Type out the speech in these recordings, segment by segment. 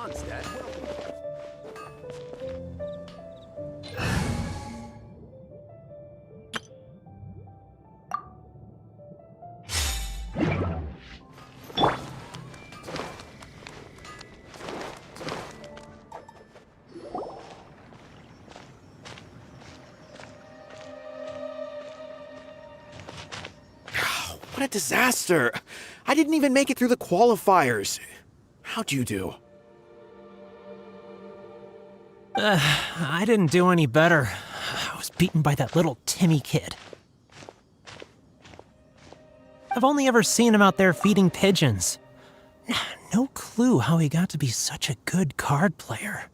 Mondstadt welcomes you. What a disaster! I didn't even make it through the qualifiers. How'd you do? I didn't do any better. I was beaten by that little Timmy kid. I've only ever seen him out there feeding pigeons. No clue how he got to be such a good card player.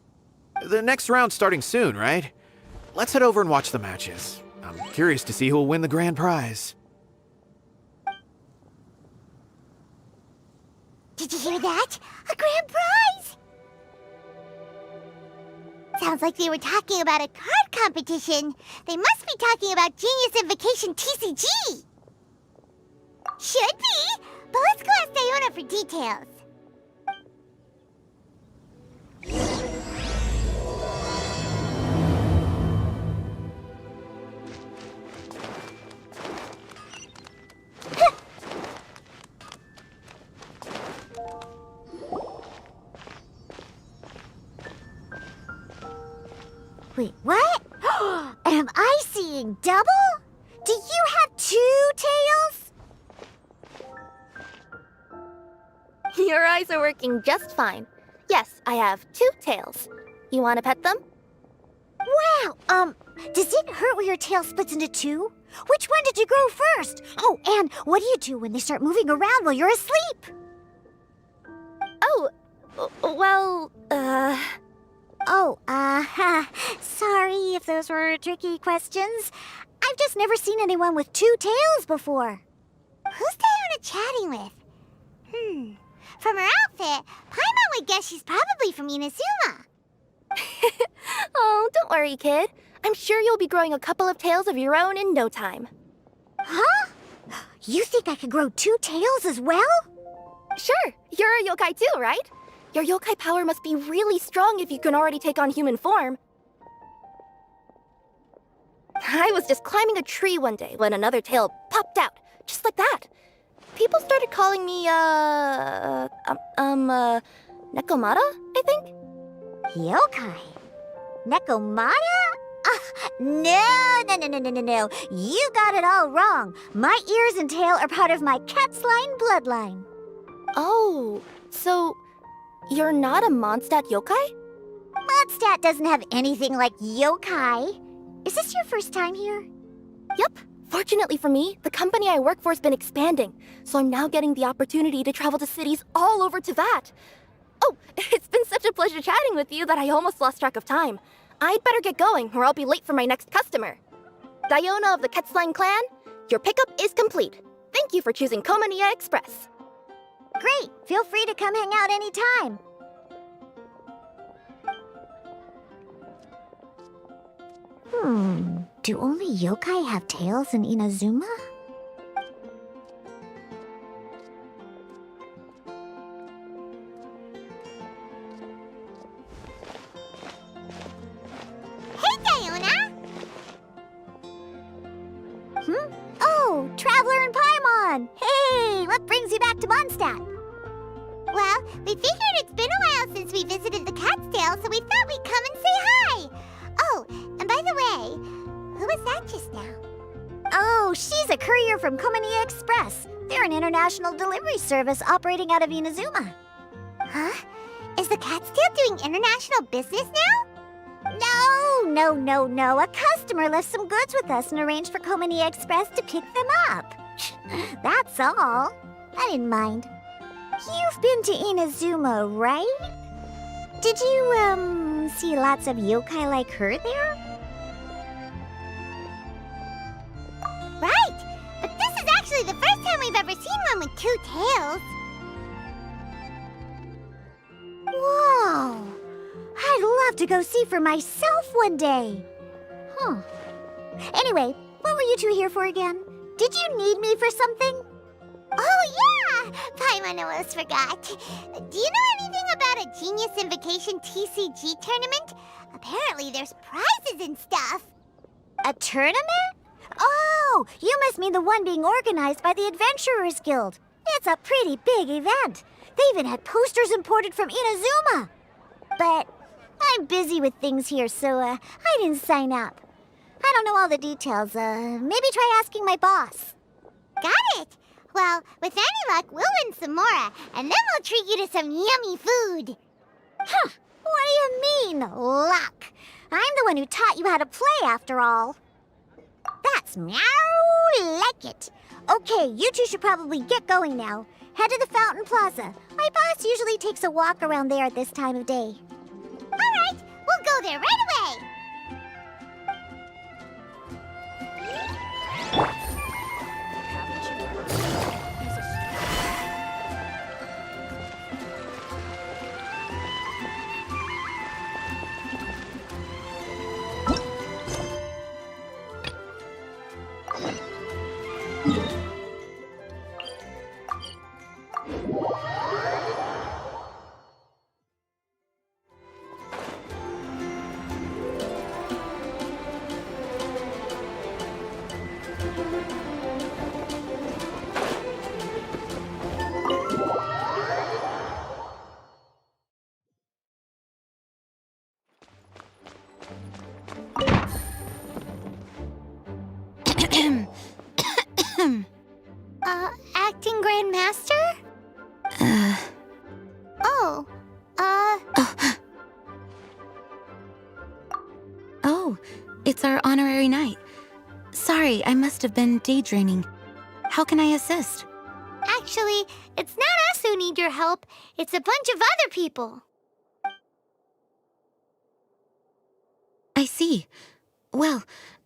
The next round's starting soon, right? Let's head over and watch the matches. I'm curious to see who'll win the grand prize. Did you hear that? A grand prize! Sounds like they were talking about a card competition. They must be talking about Genius Invocation TCG. Should be, but let's go ask Diona for details. Wait, what? Am I seeing double? Do you have 2 tails? Your eyes are working just fine. Yes, I have 2 tails. You want to pet them? Wow, does it hurt when your tail splits into 2? Which one did you grow first? Oh, and what do you do when they start moving around while you're asleep? Oh, well, sorry if those were tricky questions. I've just never seen anyone with 2 tails before. Who's Diona chatting with? From her outfit, Paimon would guess she's probably from Inazuma. Oh, don't worry, kid. I'm sure you'll be growing a couple of tails of your own in no time. Huh? You think I could grow 2 tails as well? Sure, you're a yokai too, right? Your yokai power must be really strong if you can already take on human form. I was just climbing a tree one day when another tail popped out, just like that. People started calling me, Nekomata, I think? Yokai? Nekomata? No. You got it all wrong. My ears and tail are part of my cat's line bloodline. Oh, so you're not a Mondstadt yokai? Mondstadt doesn't have anything like yokai. Is this your first time here? Yep. Fortunately for me, the company I work for has been expanding, so I'm now getting the opportunity to travel to cities all over Teyvat. Oh, it's been such a pleasure chatting with you that I almost lost track of time. I'd better get going, or I'll be late for my next customer. Diona of the Quetzline clan, your pickup is complete. Thank you for choosing Komaniya Express. Great. Feel free to come hang out anytime. Do only yokai have tails in Inazuma? Hey, Diona! Oh, Traveler and Paimon! Hey, what brings you back to Mondstadt? Well, we figured it's been a while since we visited the Cat's-tail, so we thought we'd come and say hi! Oh, and by the way, who was that just now? Oh, she's a courier from Komaniya Express. They're an international delivery service operating out of Inazuma. Huh? Is the Cat's-tail doing international business now? No. A customer left some goods with us and arranged for Komaniya Express to pick them up. That's all. I didn't mind. You've been to Inazuma, right? Did you, see lots of yokai like her there? Right! But this is actually the first time we've ever seen one with 2 tails. Whoa! I'd love to go see for myself one day. Huh. Anyway, what were you two here for again? Did you need me for something? Oh, yeah! Paimon Paimon almost forgot. Do you know anything about a Genius Invocation TCG tournament? Apparently there's prizes and stuff. A tournament? Oh, you must mean the one being organized by the Adventurers Guild. It's a pretty big event. They even had posters imported from Inazuma. But I'm busy with things here, so I didn't sign up. I don't know all the details. Maybe try asking my boss. Got it. Well, with any luck, we'll win some more, and then we'll treat you to some yummy food. Huh. What do you mean, luck? I'm the one who taught you how to play, after all. That's meow like it. Okay, you two should probably get going now. Head to the Fountain Plaza. My boss usually takes a walk around there at this time of day. All right, we'll go there right away. Acting Grandmaster? Oh, it's our honorary knight. Sorry, I must have been daydreaming. How can I assist? Actually, it's not us who need your help. It's a bunch of other people. I see. Well,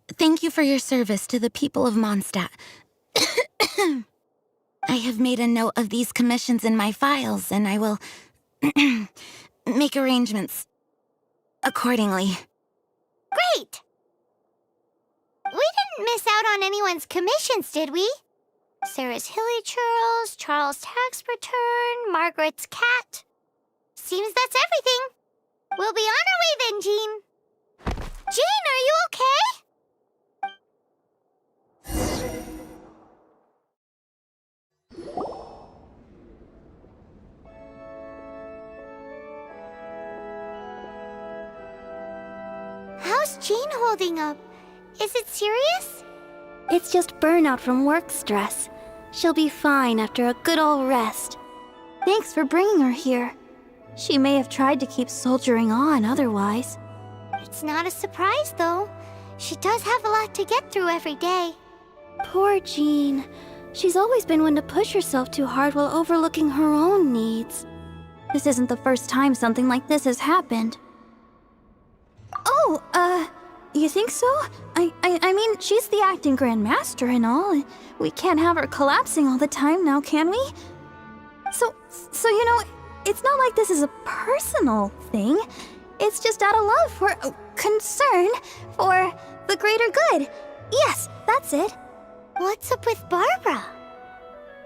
thank you for your service to the people of Mondstadt. I have made a note of these commissions in my files, and I will make arrangements accordingly. Great! We didn't miss out on anyone's commissions, did we? Sarah's Hilly Churls, Charles' tax return, Margaret's cat. Seems that's everything. We'll be on our way then, Jean. Jean, are you okay? How's Jean holding up? Is it serious? It's just burnout from work stress. She'll be fine after a good old rest. Thanks for bringing her here. She may have tried to keep soldiering on otherwise. It's not a surprise, though. She does have a lot to get through every day. Poor Jean. She's always been one to push herself too hard while overlooking her own needs. This isn't the first time something like this has happened. Oh, you think so? I mean, she's the acting Grandmaster and all. We can't have her collapsing all the time now, can we? So you know, it's not like this is a personal thing. It's just out of love for concern for the greater good. Yes, that's it. What's up with Barbara?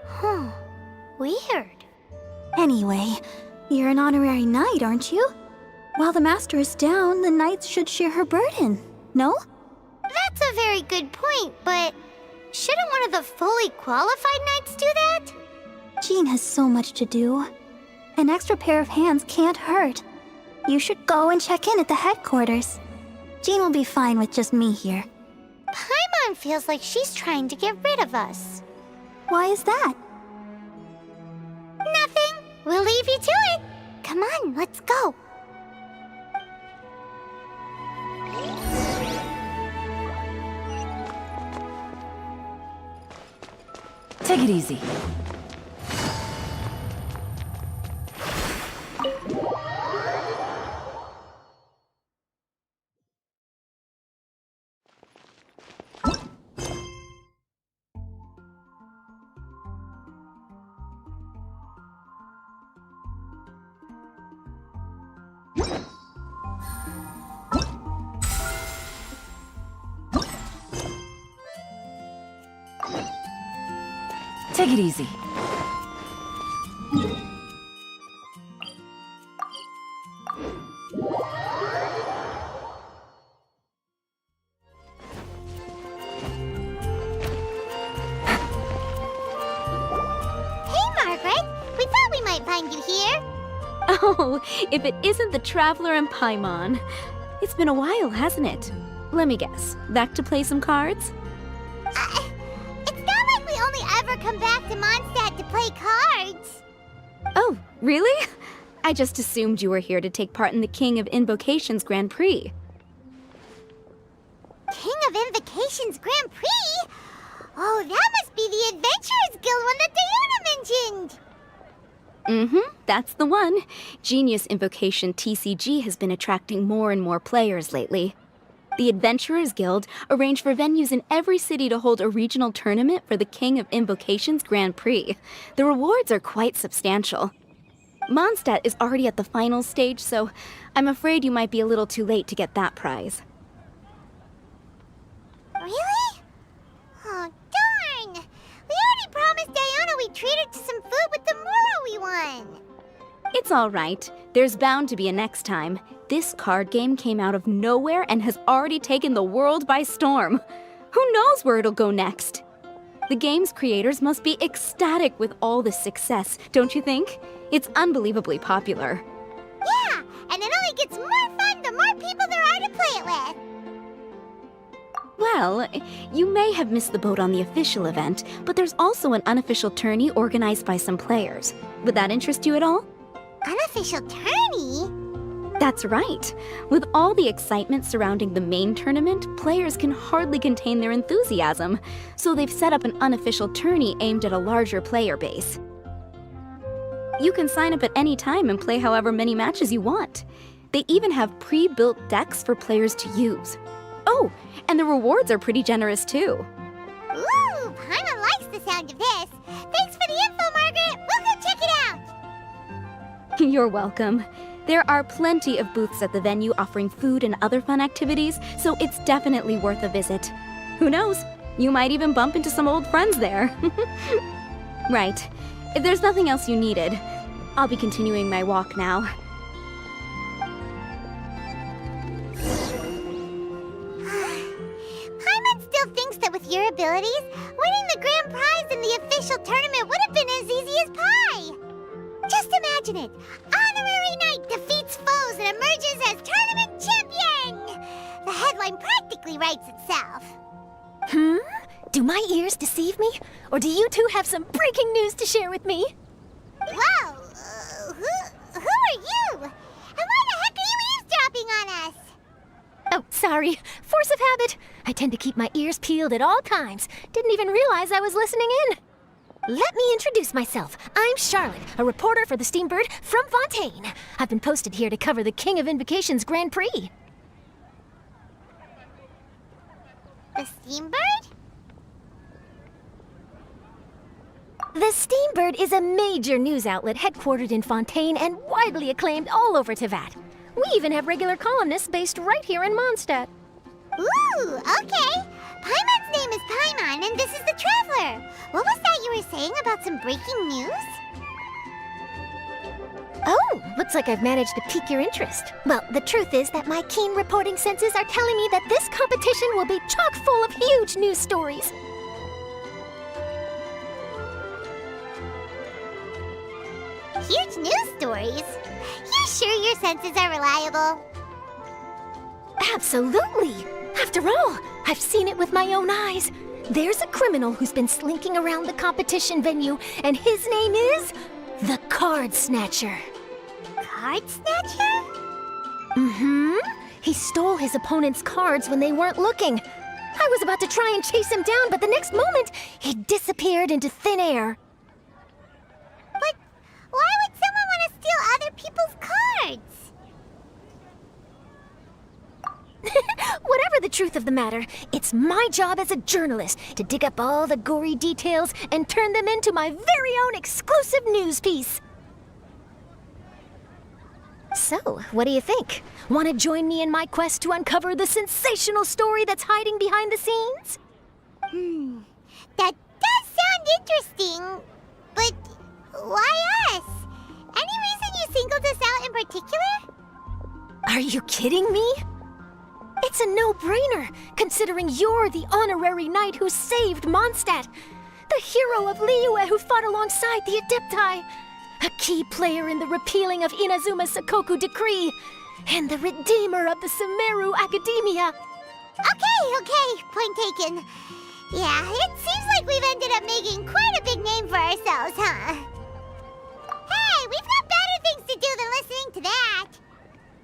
Huh. Weird. Anyway, you're an honorary knight, aren't you? While the master is down, the knights should share her burden, no? That's a very good point, but shouldn't one of the fully qualified knights do that? Jean has so much to do. An extra pair of hands can't hurt. You should go and check in at the headquarters. Jean will be fine with just me here. Paimon feels like she's trying to get rid of us. Why is that? Nothing. We'll leave you to it. Come on, let's go. Take it easy. Take it easy. might find you here. Oh, if it isn't the Traveler and Paimon. It's been a while, hasn't it? Let me guess. Back to play some cards? It's not like we only ever come back to Mondstadt to play cards. Oh, really? I just assumed you were here to take part in the King of Invocations Grand Prix. King of Invocations Grand Prix? Oh, that must be the Adventurers Guild one that Diona mentioned. That's the one. Genius Invocation TCG has been attracting more and more players lately. The Adventurers Guild arranged for venues in every city to hold a regional tournament for the King of Invocations Grand Prix. The rewards are quite substantial. Mondstadt is already at the final stage, so I'm afraid you might be a little too late to get that prize. Really? Oh, darn! We already promised Diona we'd treat her to some food with the Moro we won. It's all right. There's bound to be a next time. This card game came out of nowhere and has already taken the world by storm. Who knows where it'll go next? The game's creators must be ecstatic with all this success, don't you think? It's unbelievably popular. Yeah, and it only gets more fun the more people there are to play it with. Well, you may have missed the boat on the official event, but there's also an unofficial tourney organized by some players. Would that interest you at all? Unofficial tourney? That's right. With all the excitement surrounding the main tournament, players can hardly contain their enthusiasm, so they've set up an unofficial tourney aimed at a larger player base. You can sign up at any time and play however many matches you want. They even have pre-built decks for players to use. Oh, and the rewards are pretty generous too. Ooh, Paimon likes the sound of this. Thanks for the info, Margaret. We'll go check it out. You're welcome. There are plenty of booths at the venue offering food and other fun activities, so it's definitely worth a visit. Who knows? You might even bump into some old friends there. Right. If there's nothing else you needed, I'll be continuing my walk now. Paimon still thinks that with your abilities, winning the grand prize in the official tournament would have been as easy as pie. Just imagine it. Honorary Knight defeats foes and emerges as tournament champion. The headline practically writes itself. Do my ears deceive me? Or do you two have some breaking news to share with me? Whoa! Who are you? And why the heck are you eavesdropping on us? Oh, sorry. Force of habit. I tend to keep my ears peeled at all times. Didn't even realize I was listening in. Let me introduce myself. I'm Charlotte, a reporter for the Steambird from Fontaine. I've been posted here to cover the King of Invocations Grand Prix. The Steambird? The Steambird is a major news outlet headquartered in Fontaine and widely acclaimed all over Teyvat. We even have regular columnists based right here in Mondstadt. Ooh, okay. Paimon's name is Paimon, and this is the Traveler. What was that you were saying about some breaking news? Oh, looks like I've managed to pique your interest. Well, the truth is that my keen reporting senses are telling me that this competition will be chock full of huge news stories. Huge news stories? You sure your senses are reliable? Absolutely! After all, I've seen it with my own eyes. There's a criminal who's been slinking around the competition venue, and his name is the Card Snatcher. Card Snatcher? Mm-hmm. He stole his opponent's cards when they weren't looking. I was about to try and chase him down, but the next moment, he disappeared into thin air. But why would someone want to steal other people's cards? Whatever the truth of the matter, it's my job as a journalist to dig up all the gory details and turn them into my very own exclusive news piece. So, what do you think? Want to join me in my quest to uncover the sensational story that's hiding behind the scenes? That does sound interesting, but why us? Any reason you singled us out in particular? Are you kidding me? It's a no-brainer, considering you're the honorary knight who saved Mondstadt, the hero of Liyue who fought alongside the Adepti. a key player in the repealing of Inazuma Sakoku Decree, and the redeemer of the Sumeru Academia. Okay, point taken. Yeah, it seems like we've ended up making quite a big name for ourselves, huh? Hey, we've got better things to do than listening to that.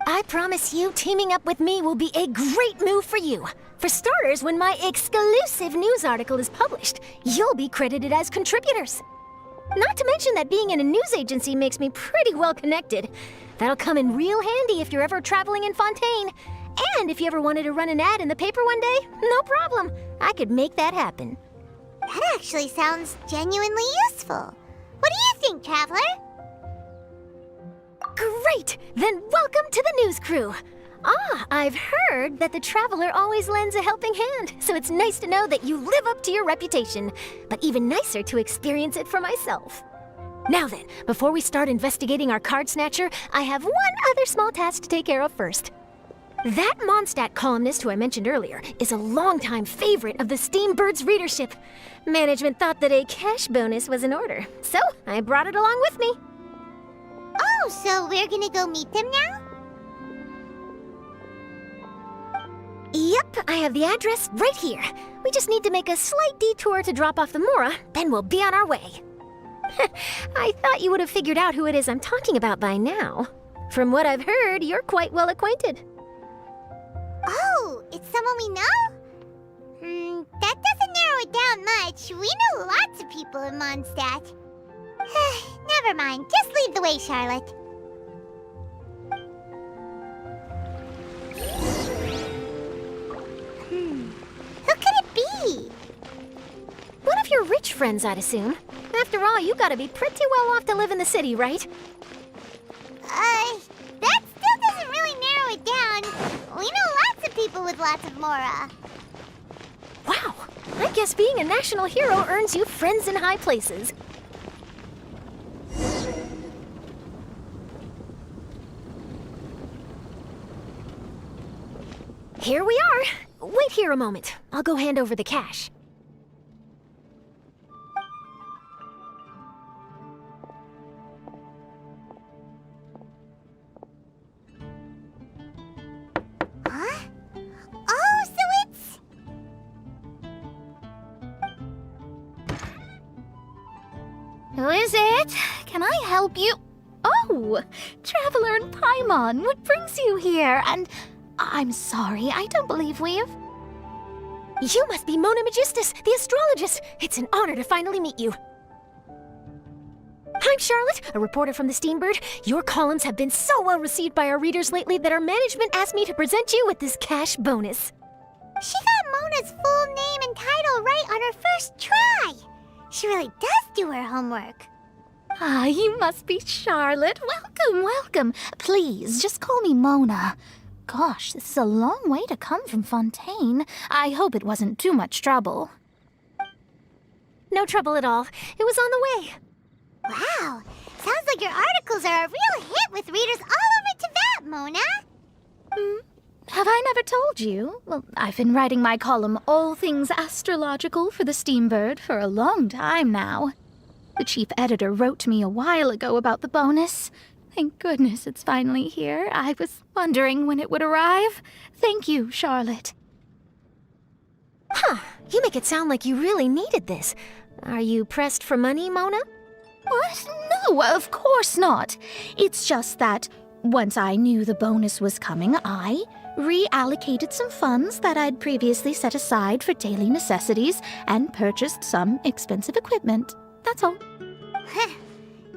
I promise you, teaming up with me will be a great move for you. For starters, when my exclusive news article is published, you'll be credited as contributors. Not to mention that being in a news agency makes me pretty well connected. That'll come in real handy if you're ever traveling in Fontaine. And if you ever wanted to run an ad in the paper one day, no problem. I could make that happen. That actually sounds genuinely useful. What do you think, Traveler? Great! Then welcome to the news crew. I've heard that the Traveler always lends a helping hand, so it's nice to know that you live up to your reputation, but even nicer to experience it for myself. Now then, before we start investigating our card snatcher, I have one other small task to take care of first. That Mondstadt columnist who I mentioned earlier is a longtime favorite of the Steambird's readership. Management thought that a cash bonus was in order, so I brought it along with me. Oh, so we're gonna go meet them now? Yep, I have the address right here. We just need to make a slight detour to drop off the Mora, then we'll be on our way. I thought you would have figured out who it is I'm talking about by now. From what I've heard, you're quite well acquainted. Oh, it's someone we know? That doesn't narrow it down much. We know lots of people in Mondstadt. Never mind, just lead the way, Charlotte. Who could it be? One of your rich friends, I'd assume. After all, you gotta be pretty well off to live in the city, right? That still doesn't really narrow it down. We know lots of people with lots of Mora. Wow, I guess being a national hero earns you friends in high places. Here we are. Wait here a moment. I'll go hand over the cash. Huh? Oh, so it's... Who is it? Can I help you? Oh, Traveler and Paimon, what brings you here? And I'm sorry, I don't believe we've... You must be Mona Magistus, the astrologist. It's an honor to finally meet you. I'm Charlotte, a reporter from the Steambird. Your columns have been so well received by our readers lately that our management asked me to present you with this cash bonus. She got Mona's full name and title right on her first try. She really does do her homework. Ah, you must be Charlotte. Welcome, welcome. Please, just call me Mona. Gosh, this is a long way to come from Fontaine. I hope it wasn't too much trouble. No trouble at all. It was on the way. Wow, sounds like your articles are a real hit with readers all over Teyvat, Mona. Have I never told you? Well, I've been writing my column All Things Astrological for the Steambird for a long time now. The chief editor wrote to me a while ago about the bonus. Thank goodness it's finally here. I was wondering when it would arrive. Thank you, Charlotte. Huh, you make it sound like you really needed this. Are you pressed for money, Mona? What? No, of course not. It's just that once I knew the bonus was coming, I reallocated some funds that I'd previously set aside for daily necessities and purchased some expensive equipment. That's all.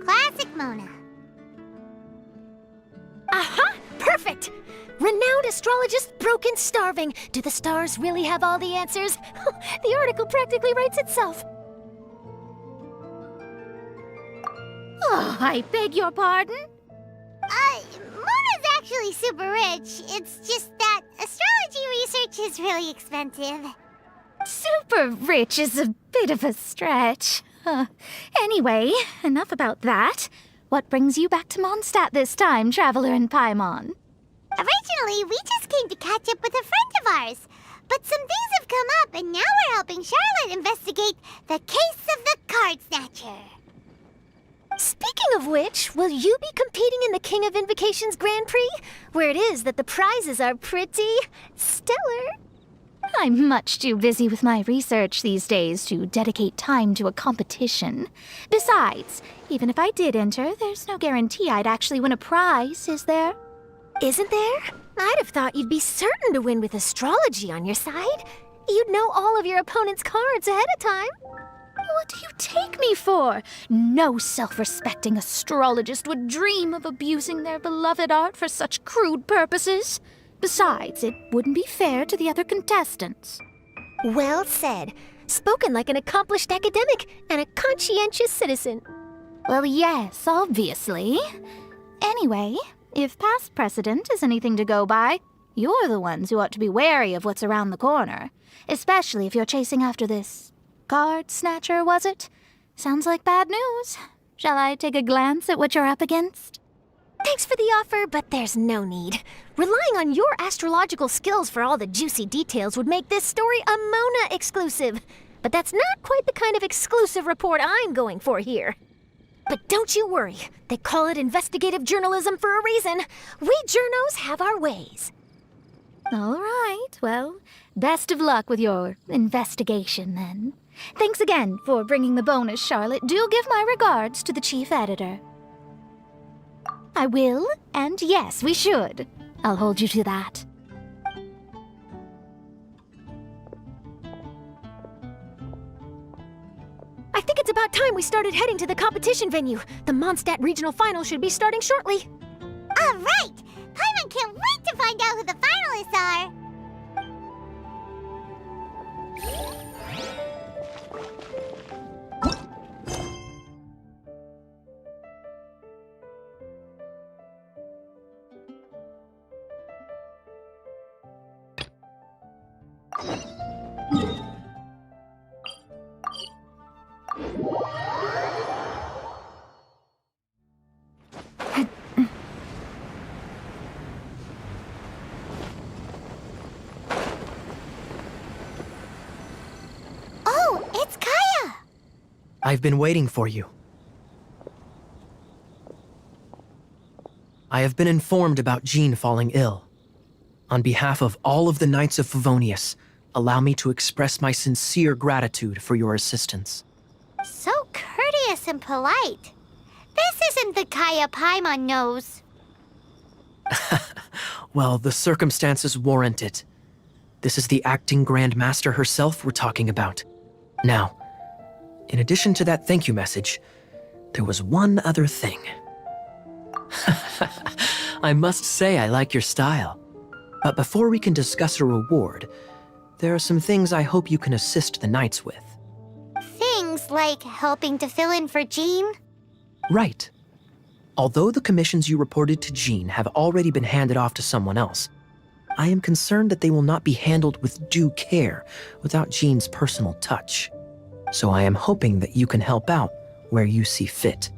Classic Mona. Aha! Perfect! Renowned astrologist Broken Starving. Do the stars really have all the answers? The article practically writes itself. Oh, I beg your pardon? Mona's actually super rich. It's just that astrology research is really expensive. Super rich is a bit of a stretch. Anyway, enough about that. What brings you back to Mondstadt this time, Traveler and Paimon? Originally, we just came to catch up with a friend of ours. But some things have come up, and now we're helping Charlotte investigate the case of the Card Snatcher. Speaking of which, will you be competing in the King of Invocations Grand Prix? Where it is that the prizes are pretty stellar. I'm much too busy with my research these days to dedicate time to a competition. Besides, even if I did enter, there's no guarantee I'd actually win a prize, is there? Isn't there? I'd have thought you'd be certain to win with astrology on your side. You'd know all of your opponent's cards ahead of time. What do you take me for? No self-respecting astrologist would dream of abusing their beloved art for such crude purposes. Besides, it wouldn't be fair to the other contestants. Well said. Spoken like an accomplished academic and a conscientious citizen. Well, yes, obviously. Anyway, if past precedent is anything to go by, you're the ones who ought to be wary of what's around the corner. Especially if you're chasing after this card snatcher, was it? Sounds like bad news. Shall I take a glance at what you're up against? Thanks for the offer, but there's no need. Relying on your astrological skills for all the juicy details would make this story a Mona exclusive. But that's not quite the kind of exclusive report I'm going for here. But don't you worry. They call it investigative journalism for a reason. We journos have our ways. All right, well, best of luck with your investigation then. Thanks again for bringing the bonus, Charlotte. Do give my regards to the chief editor. I will, and yes, we should. I'll hold you to that. I think it's about time we started heading to the competition venue. The Mondstadt Regional Final should be starting shortly. All right! Paimon can't wait to find out who the finalists are! Oh, it's Kaya! I've been waiting for you. I have been informed about Jean falling ill. On behalf of all of the Knights of Favonius, allow me to express my sincere gratitude for your assistance. So courteous and polite. This isn't the Kaya Paimon knows. Well, the circumstances warrant it. This is the acting Grand Master herself we're talking about. Now, in addition to that thank you message, there was one other thing. I must say I like your style. But before we can discuss a reward, there are some things I hope you can assist the Knights with. Things like helping to fill in for Jean? Right. Although the commissions you reported to Jean have already been handed off to someone else, I am concerned that they will not be handled with due care without Jean's personal touch. So I am hoping that you can help out where you see fit.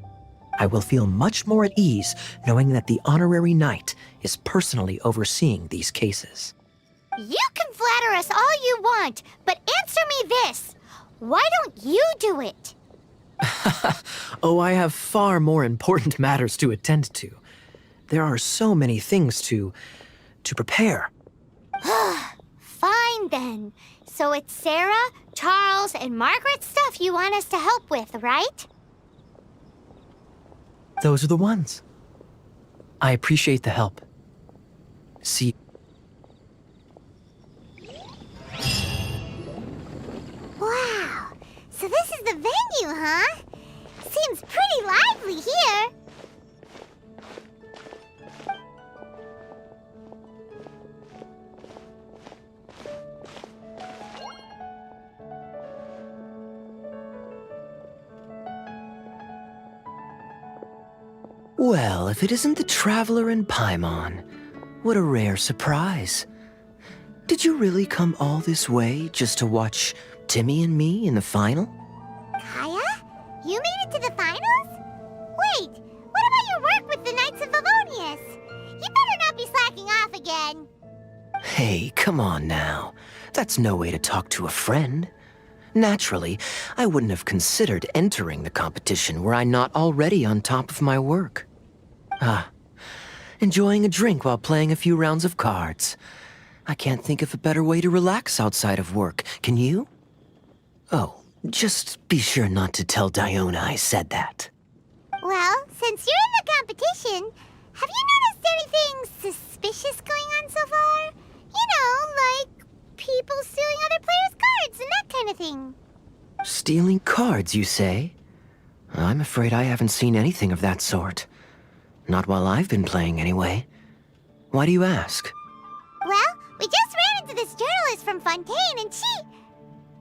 I will feel much more at ease knowing that the honorary knight is personally overseeing these cases. You can flatter us all you want, but answer me this. Why don't you do it? Oh, I have far more important matters to attend to. There are so many things to prepare. Fine then. So it's Sarah, Charles, and Margaret's stuff you want us to help with, right? Those are the ones. I appreciate the help. See. Wow. So this is the venue, huh? Seems pretty lively here. Well, if it isn't the Traveler and Paimon, what a rare surprise. Did you really come all this way just to watch Timmy and me in the final? Kaya? You made it to the finals? Wait, what about your work with the Knights of Favonius? You better not be slacking off again. Hey, come on now. That's no way to talk to a friend. Naturally, I wouldn't have considered entering the competition were I not already on top of my work. Enjoying a drink while playing a few rounds of cards. I can't think of a better way to relax outside of work, can you? Oh, just be sure not to tell Diona I said that. Well, since you're in the competition, have you noticed anything suspicious going on so far? You know, like people stealing other players' cards and that kind of thing. Stealing cards, you say? I'm afraid I haven't seen anything of that sort. Not while I've been playing, anyway. Why do you ask? Well, we just ran into this journalist from Fontaine and she...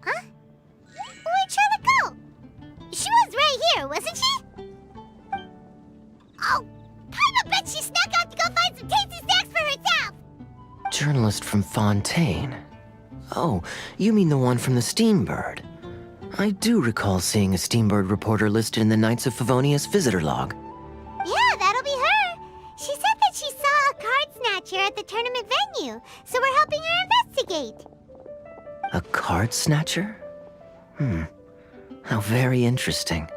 Huh? Where'd Charlotte go? She was right here, wasn't she? Oh, I bet she snuck out to go find some tasty snacks for herself! Journalist from Fontaine. Oh, you mean the one from the Steambird. I do recall seeing a Steambird reporter listed in the Knights of Favonius visitor log. Yeah, that'll be her. She said that she saw a card snatcher at the tournament venue, so we're helping her investigate. A card snatcher? How very interesting.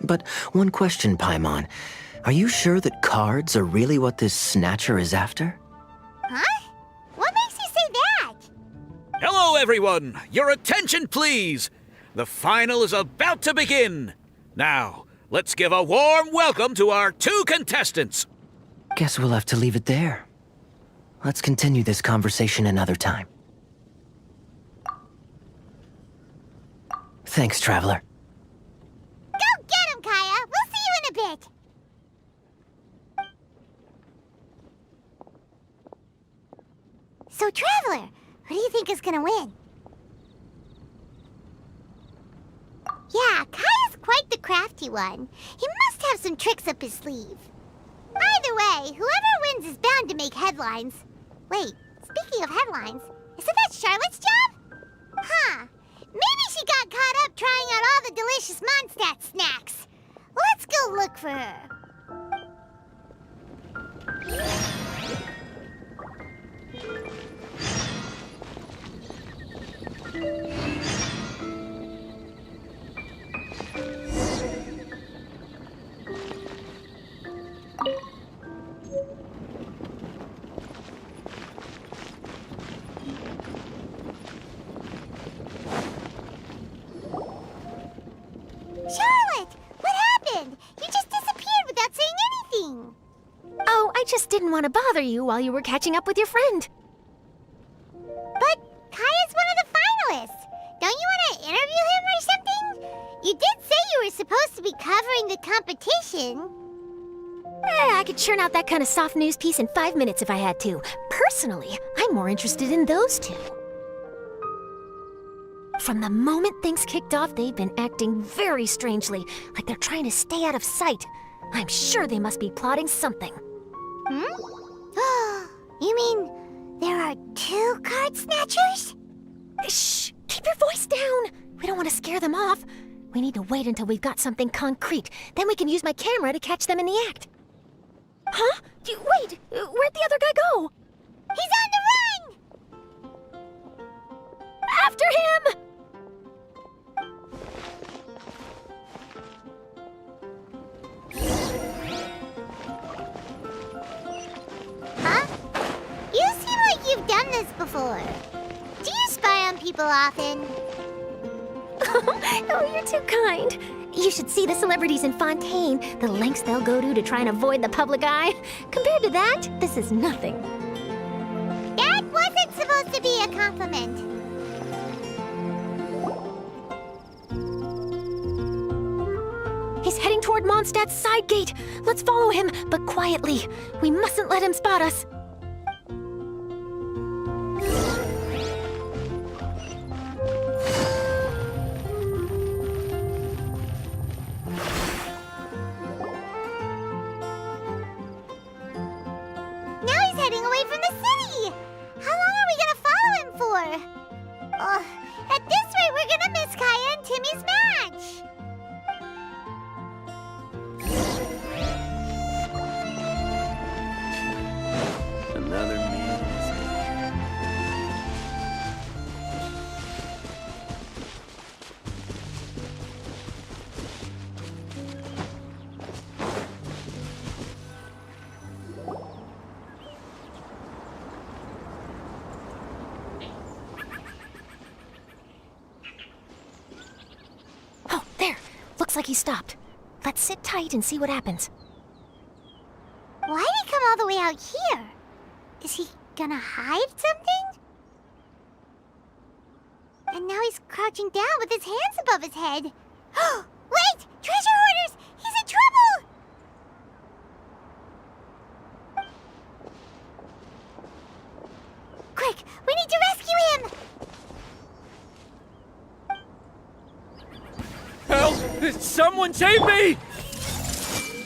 But one question, Paimon. Are you sure that cards are really what this snatcher is after? Huh? What makes you say that? Hello, everyone! Your attention, please! The final is about to begin. Now, let's give a warm welcome to our 2 contestants. Guess we'll have to leave it there. Let's continue this conversation another time. Thanks, Traveler. Go get him, Kaya! We'll see you in a bit! So, Traveler, who do you think is gonna win? Yeah, Kaya's quite the crafty one. He must have some tricks up his sleeve. Either way, whoever wins is bound to make headlines. Wait, speaking of headlines, isn't that Charlotte's job? Huh. Maybe she got caught up trying out all the delicious Mondstadt snacks. Let's go look for her. Charlotte! What happened? You just disappeared without saying anything. Oh, I just didn't want to bother you while you were catching up with your friend. But Kaya's one of the finalists. Don't you want to interview him or something? You did say you were supposed to be covering the competition. I could churn out that kind of soft news piece in 5 minutes if I had to. Personally, I'm more interested in those 2. From the moment things kicked off, they've been acting very strangely, like they're trying to stay out of sight. I'm sure they must be plotting something. You mean there are 2 card snatchers? Shh! Keep your voice down! We don't want to scare them off. We need to wait until we've got something concrete. Then we can use my camera to catch them in the act. Huh? Wait! Where'd the other guy go? He's on the run! After him! Huh? You seem like you've done this before. Do you spy on people often? Oh, you're too kind. You should see the celebrities in Fontaine, the lengths they'll go to try and avoid the public eye. Compared to that, this is nothing. That wasn't supposed to be a compliment. He's heading toward Mondstadt's side gate. Let's follow him, but quietly. We mustn't let him spot us. Now he's heading away from the city! How long are we gonna follow him for? At this rate, we're gonna miss Kaya and Timmy's match! Another meal. Looks like he stopped. Let's sit tight and see what happens. Why'd he come all the way out here? Is he gonna hide something? And now he's crouching down with his hands above his head. Wait! Treasure hoarders! He's in trouble! Quick! We need to rescue him! Help! Someone save me!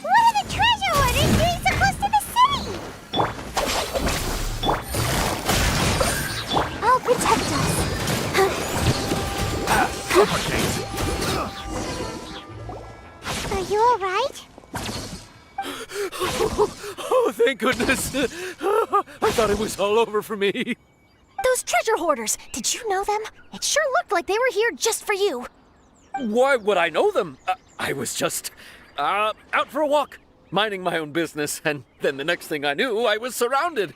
What are the treasure hoarders doing so close to the city? I'll protect us. Are you alright? Oh, thank goodness. I thought it was all over for me. Those treasure hoarders, did you know them? It sure looked like they were here just for you. Why would I know them? I was just out for a walk, minding my own business, and then the next thing I knew, I was surrounded.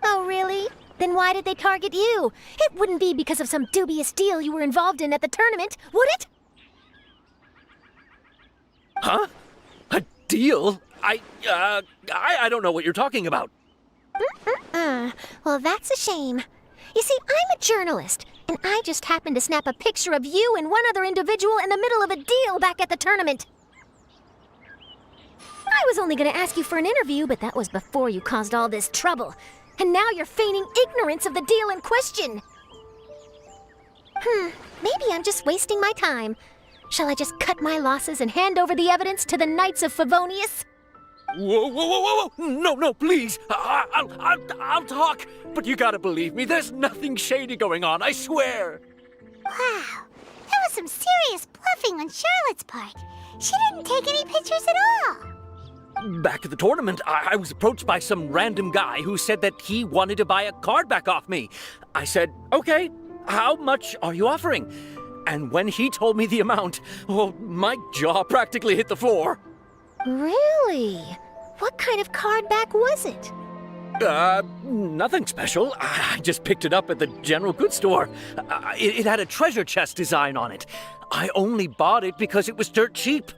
Oh, really? Then why did they target you? It wouldn't be because of some dubious deal you were involved in at the tournament, would it? Huh? A deal? I don't know what you're talking about. Well, that's a shame. You see, I'm a journalist, and I just happened to snap a picture of you and one other individual in the middle of a deal back at the tournament. I was only going to ask you for an interview, but that was before you caused all this trouble. And now you're feigning ignorance of the deal in question. Maybe I'm just wasting my time. Shall I just cut my losses and hand over the evidence to the Knights of Favonius? Whoa! No, please. I'll talk. But you gotta believe me, there's nothing shady going on, I swear. Wow, that was some serious bluffing on Charlotte's part. She didn't take any pictures at all. Back at the tournament, I was approached by some random guy who said that he wanted to buy a card back off me. I said, okay, how much are you offering? And when he told me the amount, oh, my jaw practically hit the floor. Really? What kind of card back was it? Nothing special. I just picked it up at the general goods store. It had a treasure chest design on it. I only bought it because it was dirt cheap.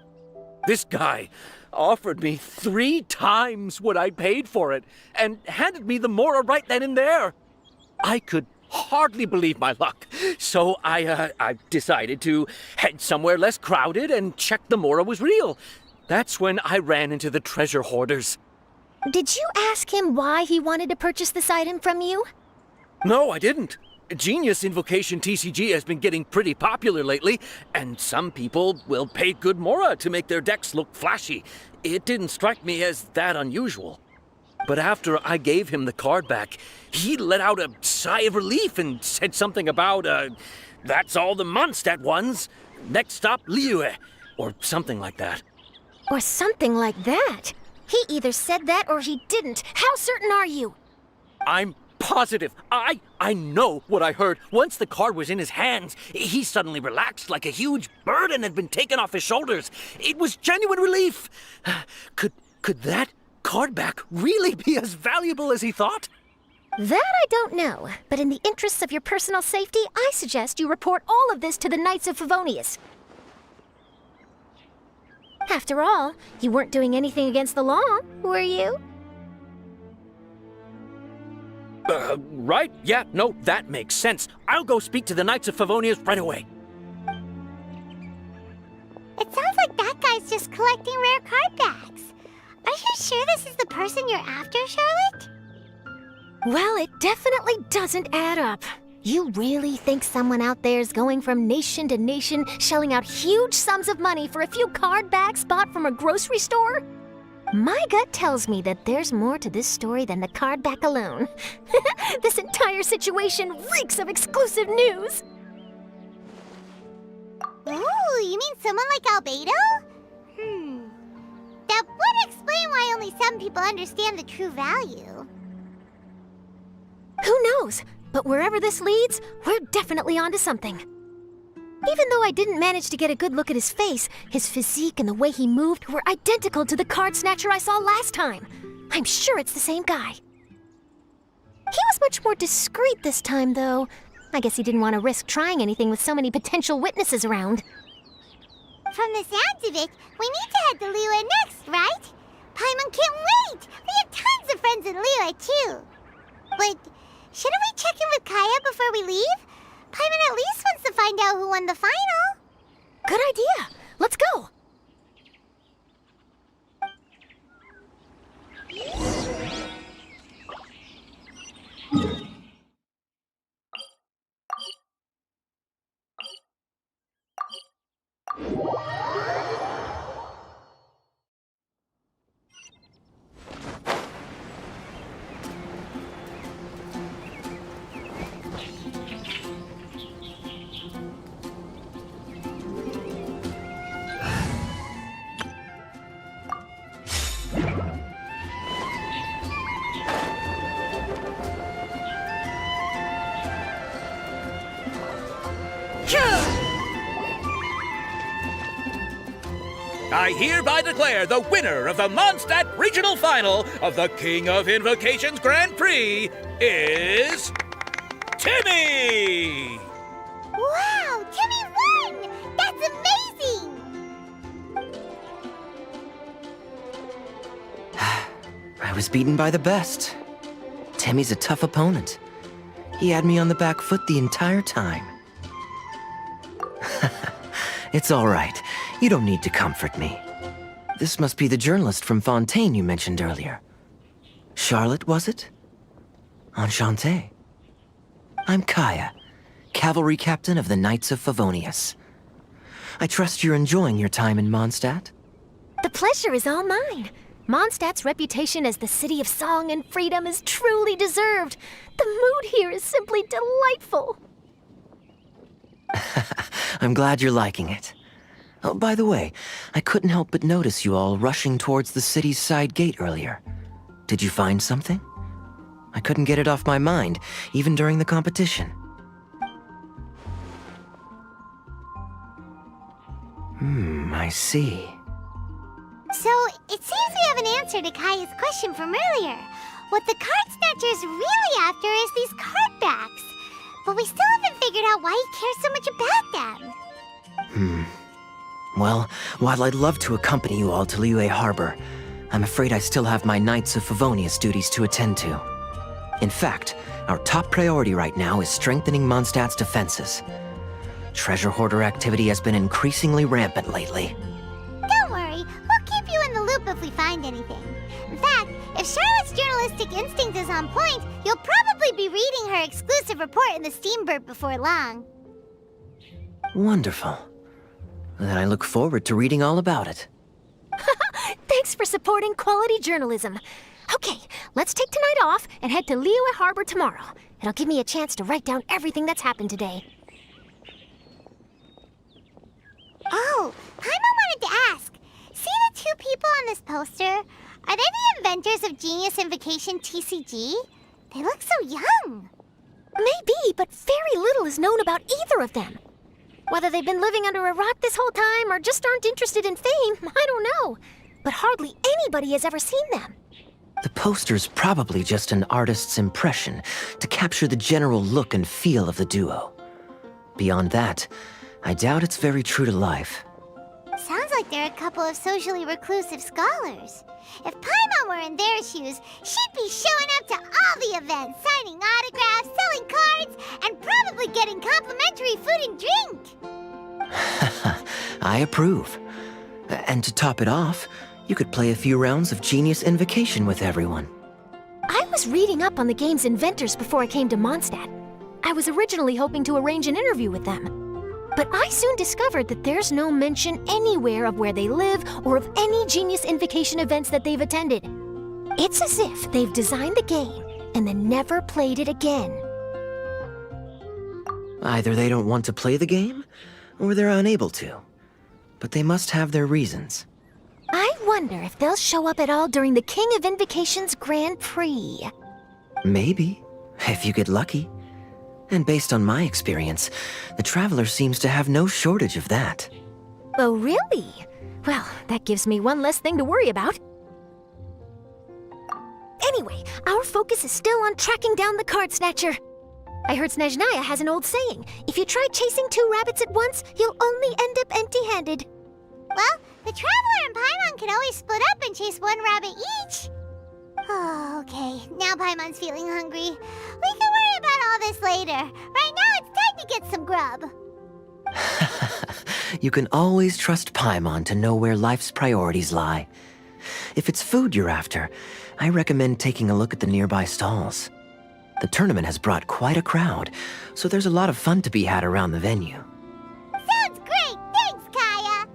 This guy offered me 3 times what I paid for it and handed me the Mora right then and there. I could hardly believe my luck, so I decided to head somewhere less crowded and check the Mora was real. That's when I ran into the treasure hoarders. Did you ask him why he wanted to purchase this item from you? No, I didn't. Genius Invocation TCG has been getting pretty popular lately, and some people will pay good Mora to make their decks look flashy. It didn't strike me as that unusual. But after I gave him the card back, he let out a sigh of relief and said something about, that's all the Mondstadt ones. Next stop, Liyue, or something like that. Or something like that? He either said that or he didn't. How certain are you? I'm positive. I know what I heard. Once the card was in his hands, he suddenly relaxed like a huge burden had been taken off his shoulders. It was genuine relief. Could that card back really be as valuable as he thought? That I don't know, but in the interests of your personal safety, I suggest you report all of this to the Knights of Favonius. After all, you weren't doing anything against the law, were you? Right. Yeah, no, that makes sense. I'll go speak to the Knights of Favonius right away. It sounds like that guy's just collecting rare card backs. Are you sure this is the person you're after, Charlotte? Well, it definitely doesn't add up. You really think someone out there's going from nation to nation, shelling out huge sums of money for a few card backs bought from a grocery store? My gut tells me that there's more to this story than the card back alone. This entire situation reeks of exclusive news! Ooh, you mean someone like Albedo? That would explain why only some people understand the true value. Who knows? But wherever this leads, we're definitely onto something. Even though I didn't manage to get a good look at his face, his physique and the way he moved were identical to the card snatcher I saw last time. I'm sure it's the same guy. He was much more discreet this time, though. I guess he didn't want to risk trying anything with so many potential witnesses around. From the sounds of it, we need to head to Liyue next, right? Paimon can't wait! We have tons of friends in Liyue, too. But shouldn't we check in with Kaya before we leave? Paimon at least wants to find out who won the final. Good idea. Let's go. I hereby declare the winner of the Mondstadt Regional Final of the King of Invocations Grand Prix is Timmy! Wow, Timmy won! That's amazing! I was beaten by the best. Timmy's a tough opponent. He had me on the back foot the entire time. It's all right. You don't need to comfort me. This must be the journalist from Fontaine you mentioned earlier. Charlotte, was it? Enchanté. I'm Kaya, cavalry captain of the Knights of Favonius. I trust you're enjoying your time in Mondstadt? The pleasure is all mine. Mondstadt's reputation as the city of song and freedom is truly deserved. The mood here is simply delightful. I'm glad you're liking it. Oh, by the way, I couldn't help but notice you all rushing towards the city's side gate earlier. Did you find something? I couldn't get it off my mind, even during the competition. I see. So, it seems we have an answer to Kaya's question from earlier. What the card snatcher's really after is these card backs. But we still haven't figured out why he cares so much about them. Well, while I'd love to accompany you all to Liyue Harbor, I'm afraid I still have my Knights of Favonius duties to attend to. In fact, our top priority right now is strengthening Mondstadt's defenses. Treasure hoarder activity has been increasingly rampant lately. Don't worry, we'll keep you in the loop if we find anything. In fact, if Charlotte's journalistic instinct is on point, you'll probably be reading her exclusive report in the Steambird before long. Wonderful. Then I look forward to reading all about it. Thanks for supporting quality journalism. Okay, let's take tonight off and head to Liyue Harbor tomorrow. It'll give me a chance to write down everything that's happened today. Oh, Paimon wanted to ask. See the two people on this poster? Are they the inventors of Genius Invocation TCG? They look so young. Maybe, but very little is known about either of them. Whether they've been living under a rock this whole time or just aren't interested in fame, I don't know. But hardly anybody has ever seen them. The poster's probably just an artist's impression to capture the general look and feel of the duo. Beyond that, I doubt it's very true to life. Sounds like they're a couple of socially reclusive scholars. If Paimon were in their shoes, she'd be showing up to all the events, signing autographs, selling cards, and probably getting complimentary food and drink. I approve. And to top it off, you could play a few rounds of Genius Invocation with everyone. I was reading up on the game's inventors before I came to Mondstadt. I was originally hoping to arrange an interview with them. But I soon discovered that there's no mention anywhere of where they live or of any Genius Invocation events that they've attended. It's as if they've designed the game and then never played it again. Either they don't want to play the game, or they're unable to. But they must have their reasons. I wonder if they'll show up at all during the King of Invocation's Grand Prix. Maybe, if you get lucky. And based on my experience, the Traveler seems to have no shortage of that. Oh, really? Well, that gives me one less thing to worry about. Anyway, our focus is still on tracking down the card snatcher. I heard Snezhnaya has an old saying, if you try chasing two rabbits at once, you'll only end up empty-handed. Well, the Traveler and Paimon can always split up and chase one rabbit each. Oh, okay. Now Paimon's feeling hungry. We can worry about all this later. Right now, it's time to get some grub. You can always trust Paimon to know where life's priorities lie. If it's food you're after, I recommend taking a look at the nearby stalls. The tournament has brought quite a crowd, so there's a lot of fun to be had around the venue. Sounds great! Thanks, Kaya!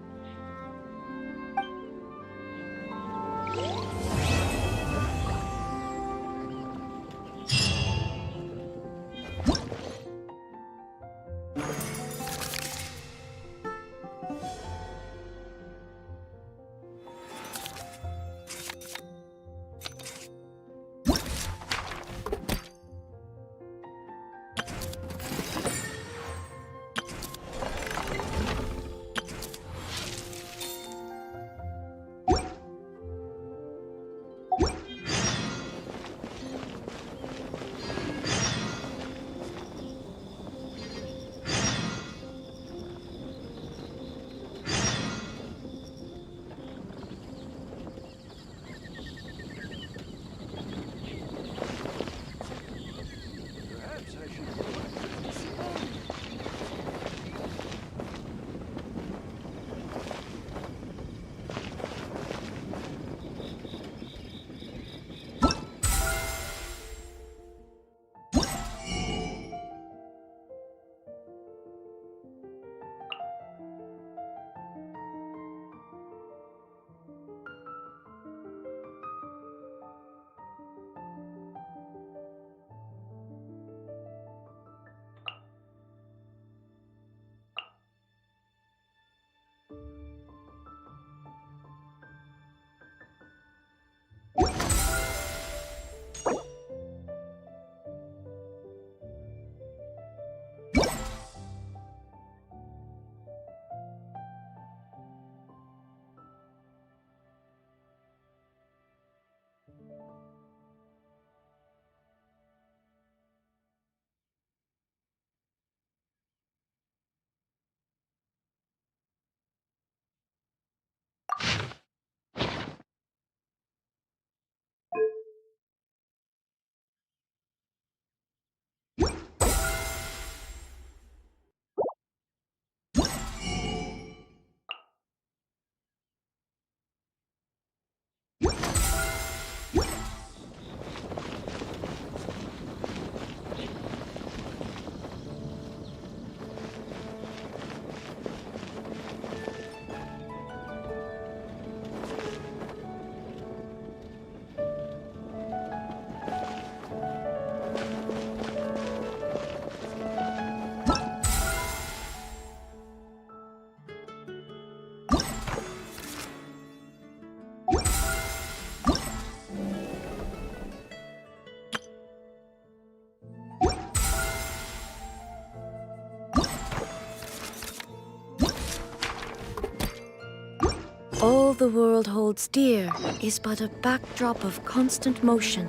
All the world holds dear is but a backdrop of constant motion.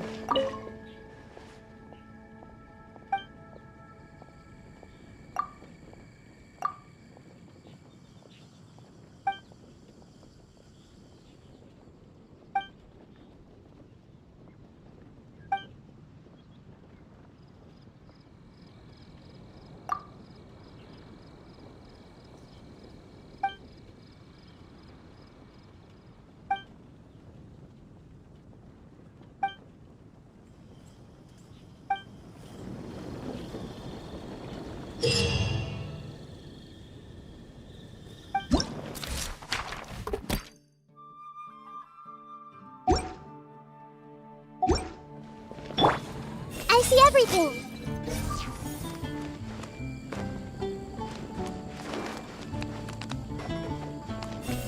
I see everything!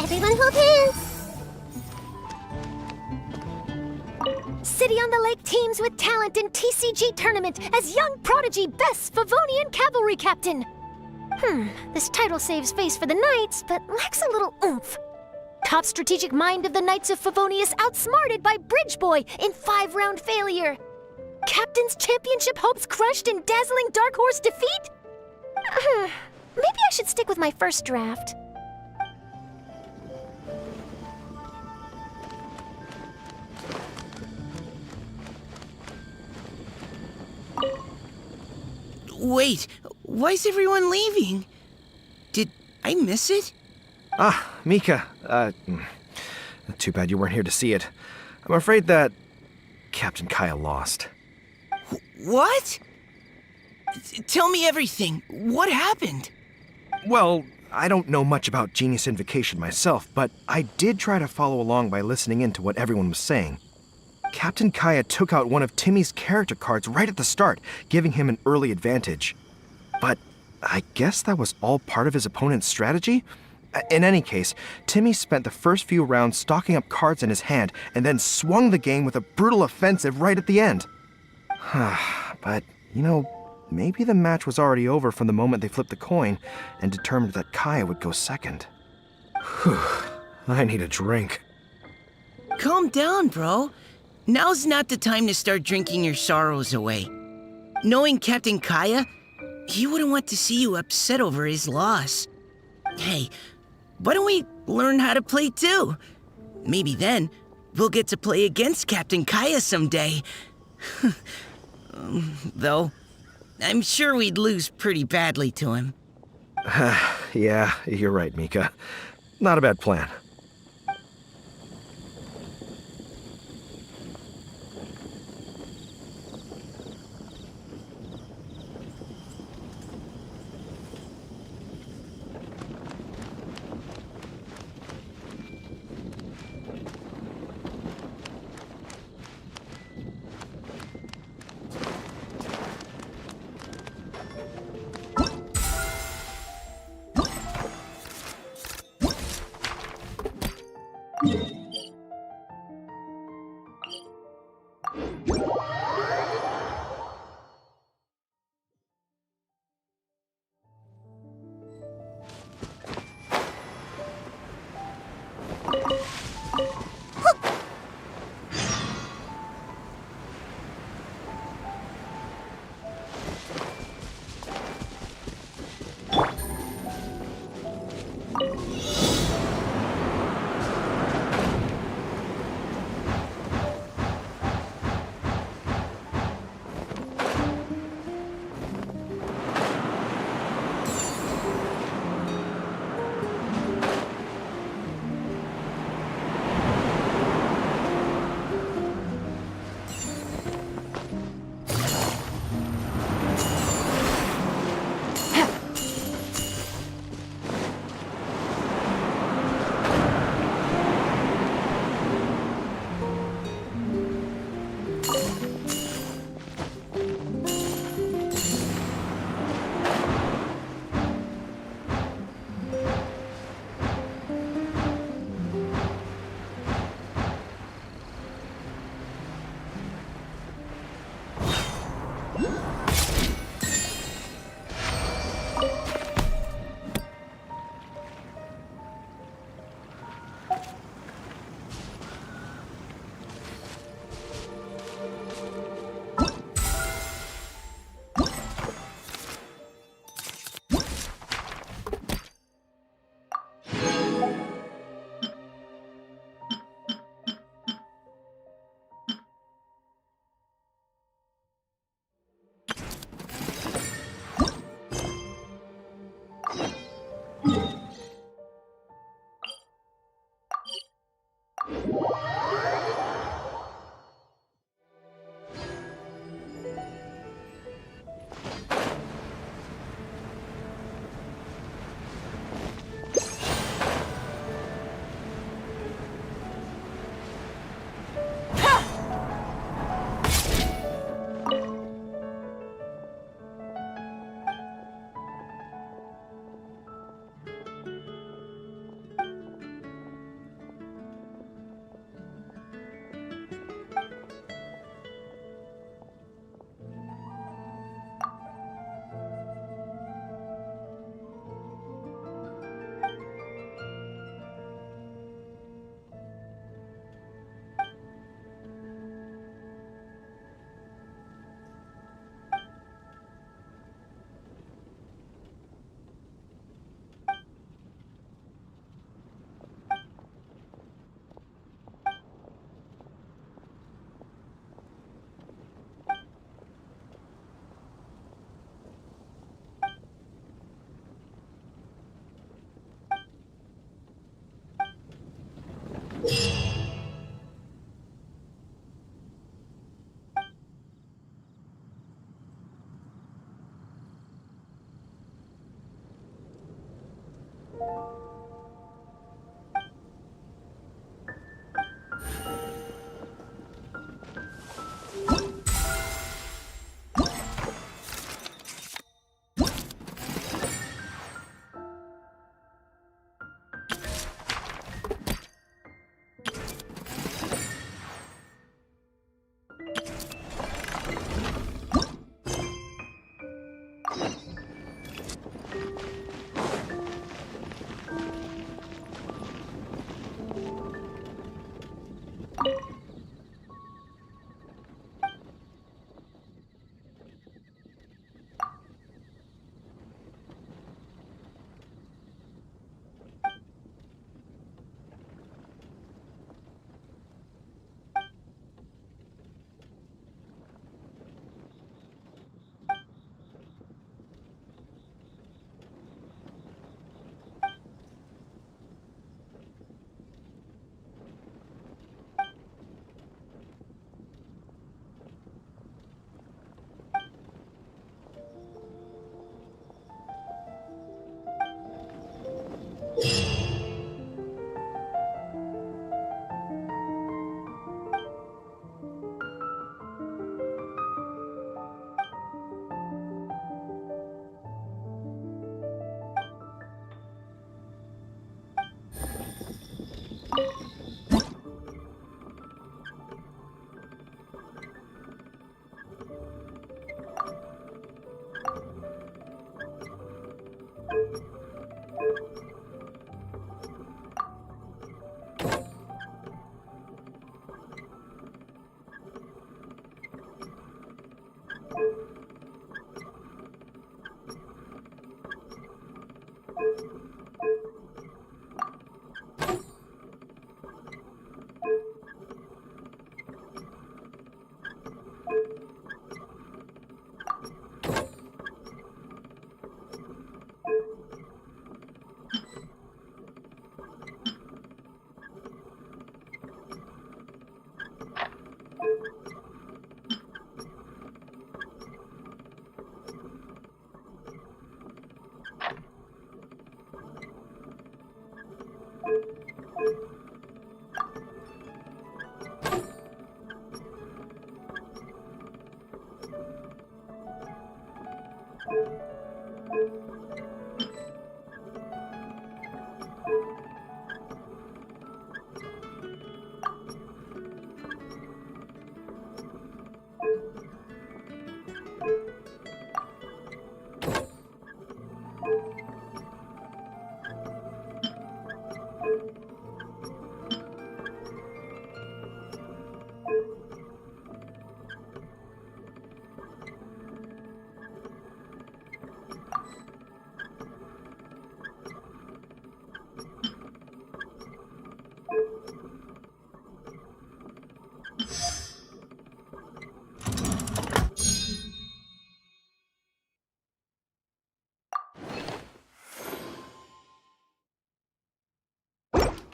Everyone hold hands! City on the Lake teams with talent in TCG tournament as young prodigy Bess Favonian Cavalry Captain. This title saves face for the Knights, but lacks a little oomph. Top strategic mind of the Knights of Favonius outsmarted by Bridge Boy in 5-round failure. Captain's championship hopes crushed in dazzling Dark Horse defeat? Maybe I should stick with my first draft. Wait, why is everyone leaving? Did I miss it? Ah, Mika. Too bad you weren't here to see it. I'm afraid that Captain Kaya lost. What? Tell me everything. What happened? Well, I don't know much about Genius Invocation myself, but I did try to follow along by listening in to what everyone was saying. Captain Kaya took out one of Timmy's character cards right at the start, giving him an early advantage. But I guess that was all part of his opponent's strategy? In any case, Timmy spent the first few rounds stocking up cards in his hand and then swung the game with a brutal offensive right at the end. But, you know, maybe the match was already over from the moment they flipped the coin and determined that Kaya would go second. Whew, I need a drink. Calm down, bro. Now's not the time to start drinking your sorrows away. Knowing Captain Kaya, he wouldn't want to see you upset over his loss. Hey, why don't we learn how to play too? Maybe then we'll get to play against Captain Kaya someday. Though, I'm sure we'd lose pretty badly to him. Yeah, you're right, Mika. Not a bad plan.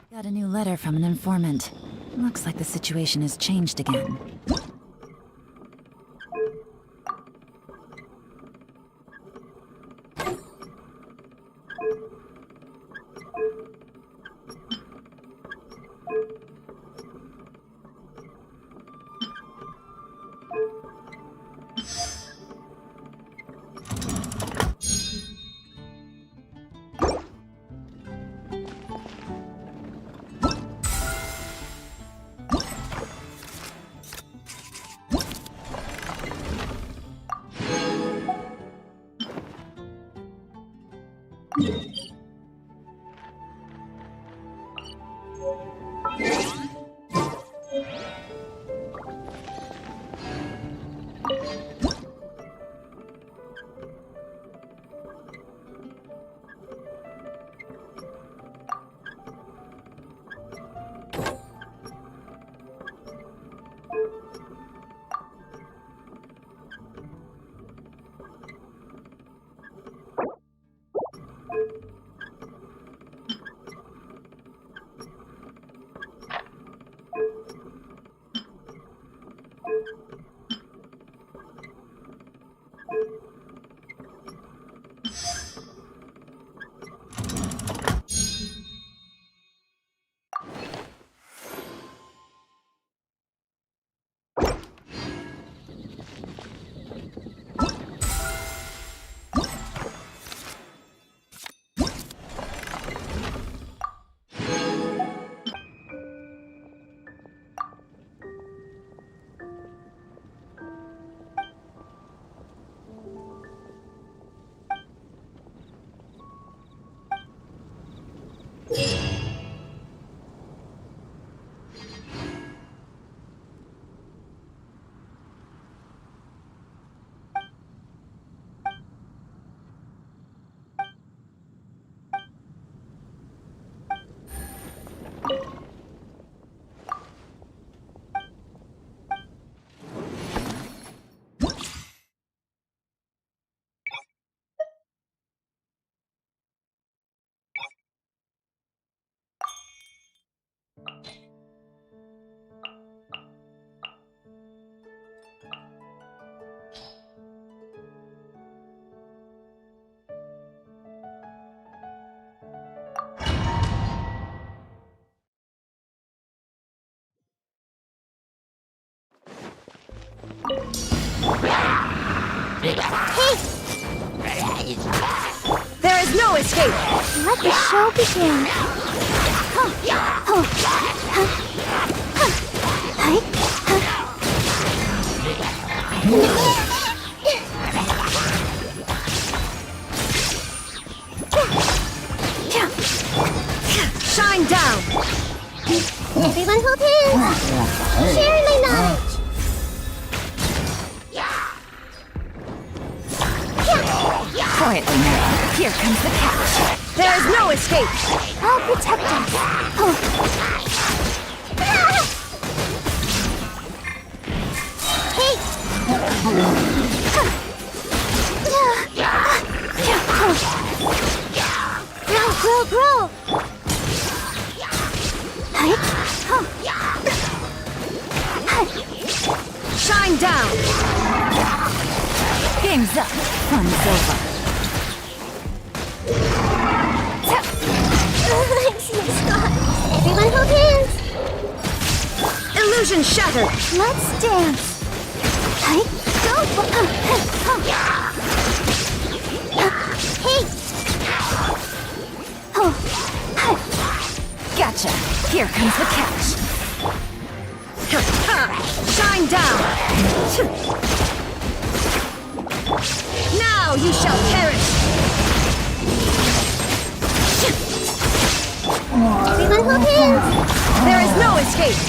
Got a new letter from an informant. Looks like the situation has changed again. There is no escape! Let the show begin. Shine down! Everyone hold hands! Share my knowledge! Quietly now. Here comes the catch. There is no escape! I'll protect us. Grow! Shine down! Game's up. Fun's over. Everyone hold hands! Illusion shattered! Let's dance. Hey! Gotcha. Here comes the catch. Shine down! Now you shall perish! Everyone hold hands! There is no escape!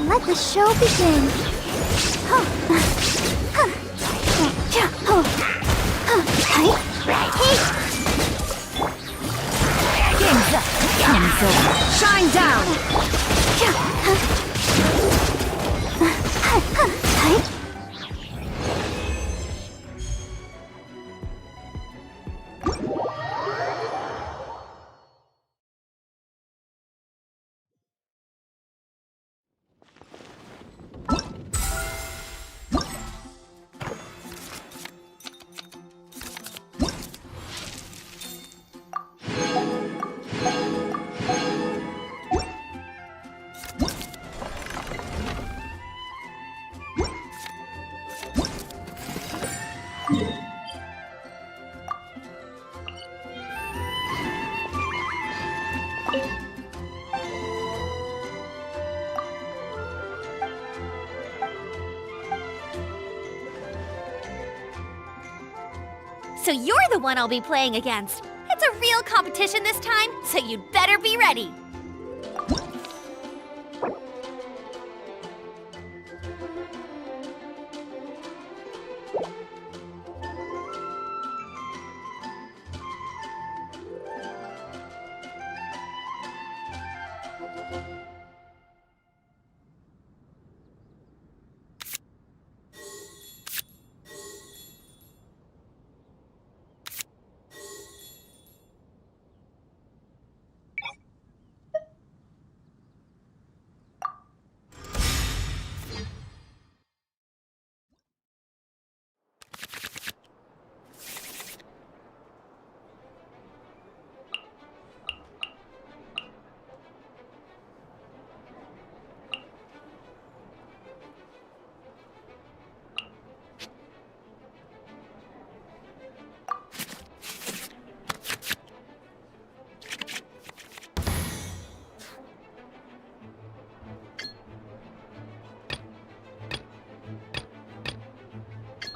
Let the show begin. Game's up. Comes over. Shine down! So you're the one I'll be playing against. It's a real competition this time, so you'd better be ready.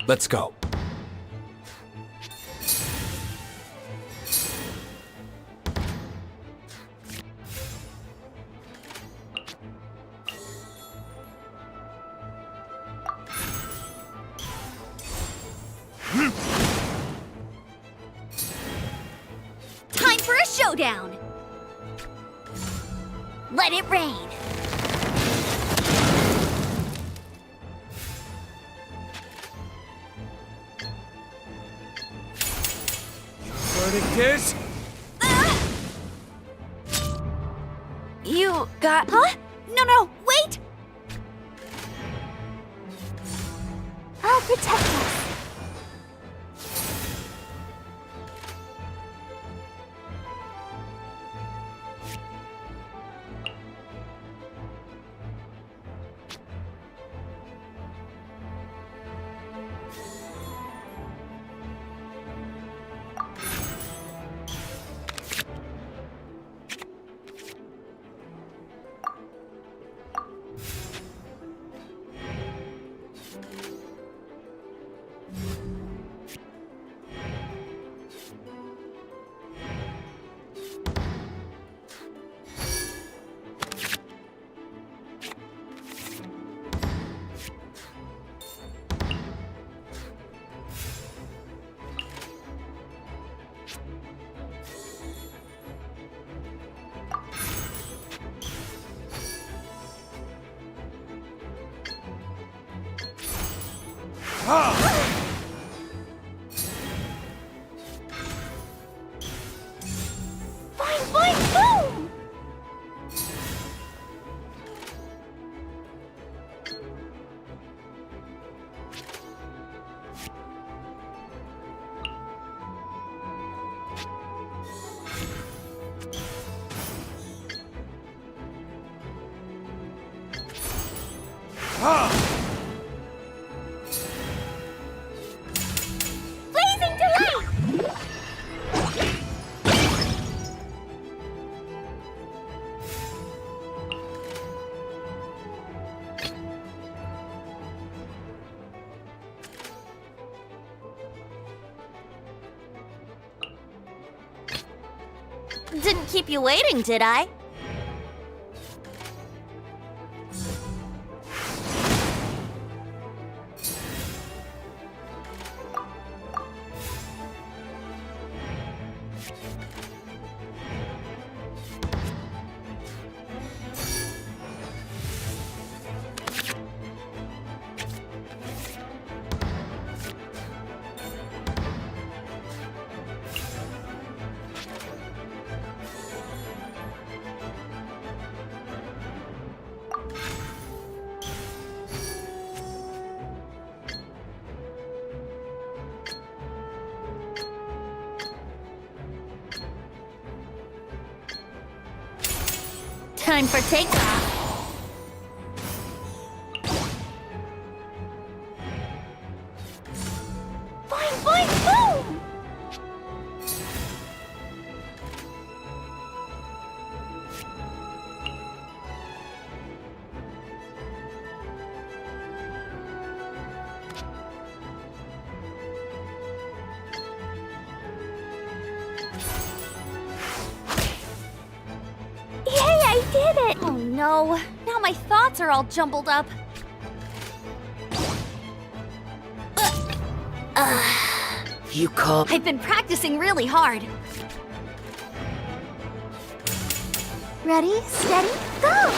Let's go. Time for a showdown. Let it rain. Spartacus? You got... Huh? No, wait! I'll protect us. Boom! Blazing Didn't keep you waiting, did I? Time for takeoff. Boing, boing, boom! Yay, I did it! Oh no, now my thoughts are all jumbled up. You call. I've been practicing really hard. Ready, steady, go!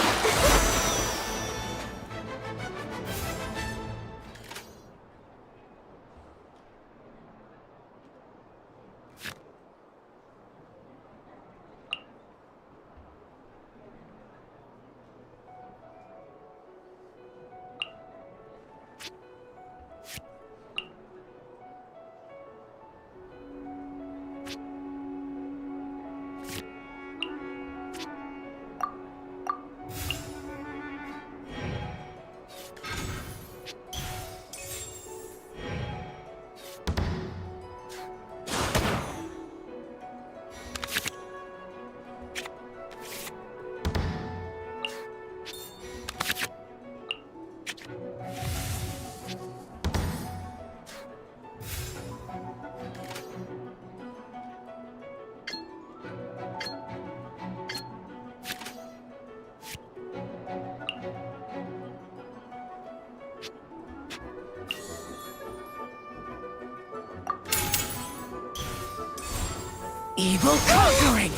Evil conquering!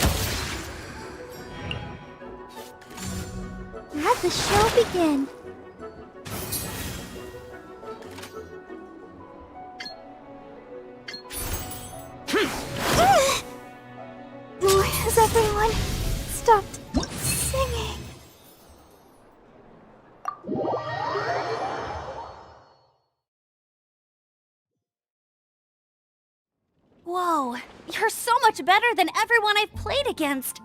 Let the show begin. Has everyone stopped singing? Whoa, you're so much better than everyone I've played against.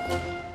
Wow.